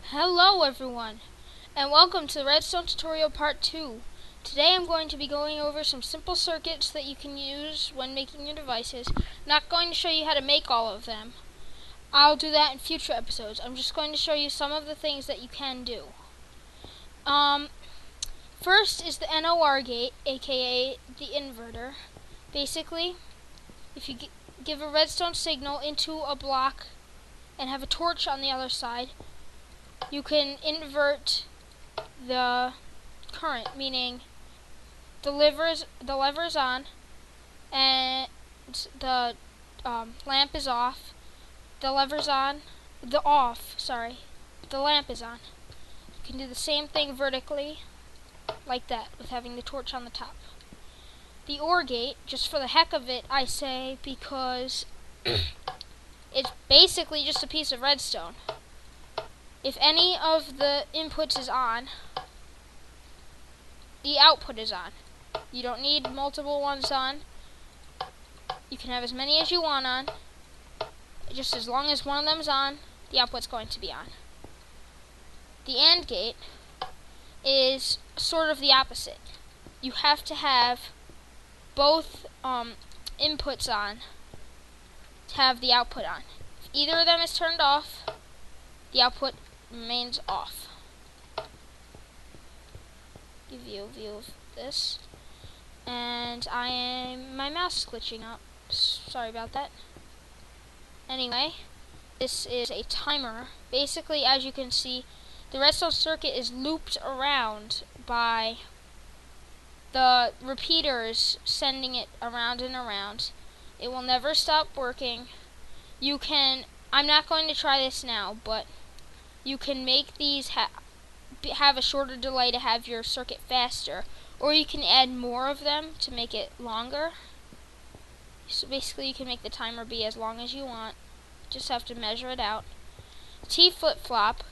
Hello everyone, and welcome to the Redstone tutorial part 2. Today I'm going to be going over some simple circuits that you can use when making your devices. I'm not going to show you how to make all of them. I'll do that in future episodes. I'm just going to show you some of the things that you can do. First is the NOR gate, aka the inverter. Basically, if you give a redstone signal into a block and have a torch on the other side, you can invert the current, meaning the lever's on and the lamp is off. The lever's on, the lamp is on. You can do the same thing vertically, like that, with having the torch on the top. The OR gate, just for the heck of it, I say, because it's basically just a piece of redstone. If any of the inputs is on, the output is on. You don't need multiple ones on. You can have as many as you want on. Just as long as one of them's on, the output's going to be on. The AND gate is sort of the opposite. You have to have both inputs on to have the output on. If either of them is turned off, the output remains off. Give you a view of this. And my mouse is glitching up. Sorry about that. Anyway, this is a timer. Basically, as you can see, the redstone circuit is looped around by the repeaters sending it around and around. It will never stop working. I'm not going to try this now, but you can make these have a shorter delay to have your circuit faster, or you can add more of them to make it longer. So basically you can make the timer be as long as you want. Just have to measure it out. T flip-flop,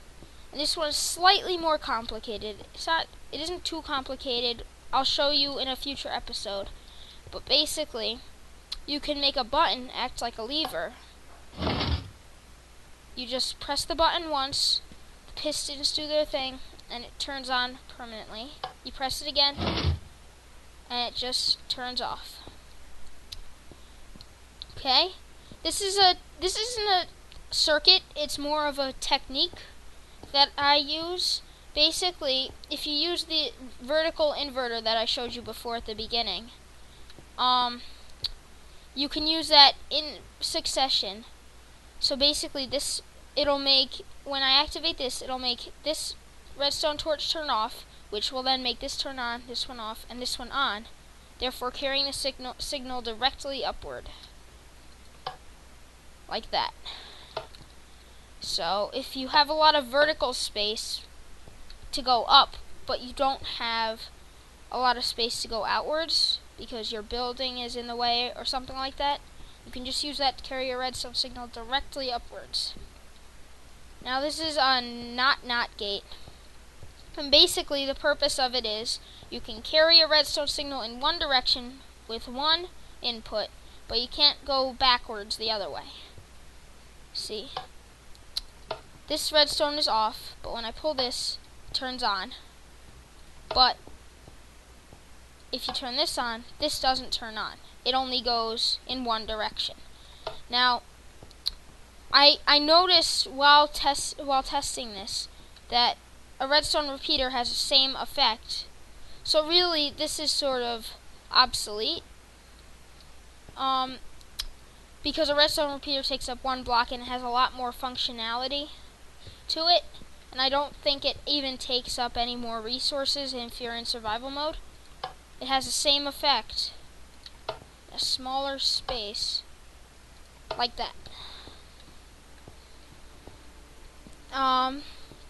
and this one is slightly more complicated. It isn't too complicated. I'll show you in a future episode. But basically, you can make a button act like a lever. You just press the button once, the pistons do their thing, and it turns on permanently. You press it again, and it just turns off. Okay? This isn't a circuit, it's more of a technique that I use. Basically, if you use the vertical inverter that I showed you before at the beginning, you can use that in succession. So basically when I activate this, it'll make this redstone torch turn off, which will then make this turn on, this one off, and this one on, therefore carrying the signal directly upward. Like that. So if you have a lot of vertical space to go up, but you don't have a lot of space to go outwards because your building is in the way or something like that, you can just use that to carry your redstone signal directly upwards. Now this is a not gate. And basically the purpose of it is you can carry a redstone signal in one direction with one input, but you can't go backwards the other way. See? This redstone is off, but when I pull this, it turns on. But if you turn this on, this doesn't turn on. It only goes in one direction. Now, I noticed while testing this that a redstone repeater has the same effect. So really, this is sort of obsolete. Because a redstone repeater takes up one block and it has a lot more functionality to it, and I don't think it even takes up any more resources if you're in survival mode. It has the same effect, a smaller space, like that.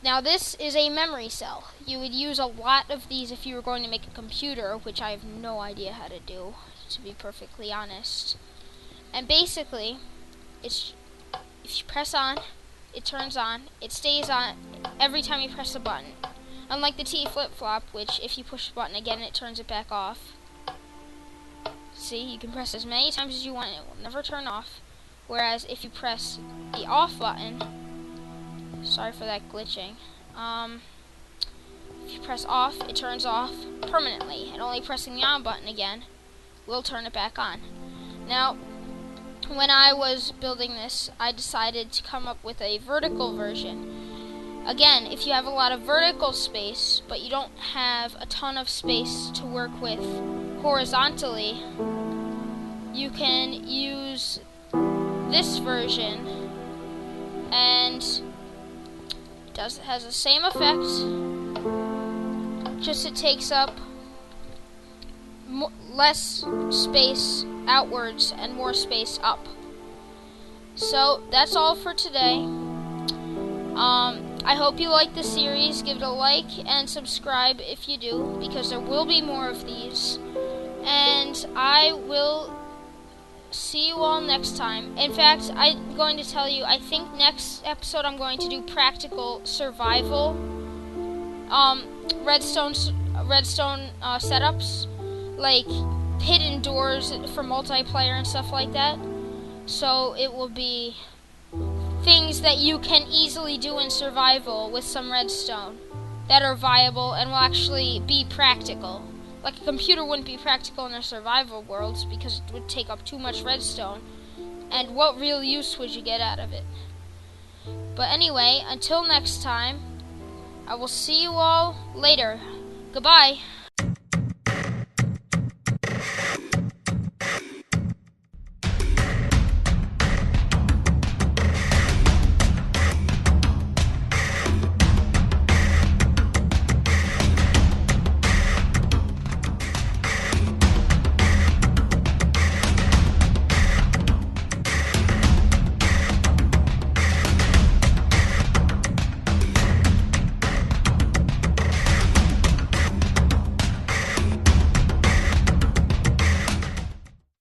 Now this is a memory cell. You would use a lot of these if you were going to make a computer, which I have no idea how to do, to be perfectly honest. And basically, if you press on, it turns on. It stays on every time you press the button. Unlike the T flip-flop, which if you push the button again, it turns it back off. see, you can press as many times as you want, it will never turn off. Whereas if you press the off button, sorry for that glitching, if you press off, it turns off permanently, and only pressing the on button again will turn it back on. Now, when I was building this, I decided to come up with a vertical version. Again, if you have a lot of vertical space, but you don't have a ton of space to work with horizontally, you can use this version, and it has the same effect, just it takes up less space outwards and more space up. So that's all for today. I hope you like this series. Give it a like and subscribe if you do, because there will be more of these. And I will see you all next time. In fact, I'm going to tell you, I think next episode I'm going to do practical survival redstone setups, like hidden doors for multiplayer and stuff like that. So it will be things that you can easily do in survival with some redstone that are viable and will actually be practical. Like a computer wouldn't be practical in a survival world because it would take up too much redstone, and what real use would you get out of it? But anyway, until next time, I will see you all later. Goodbye.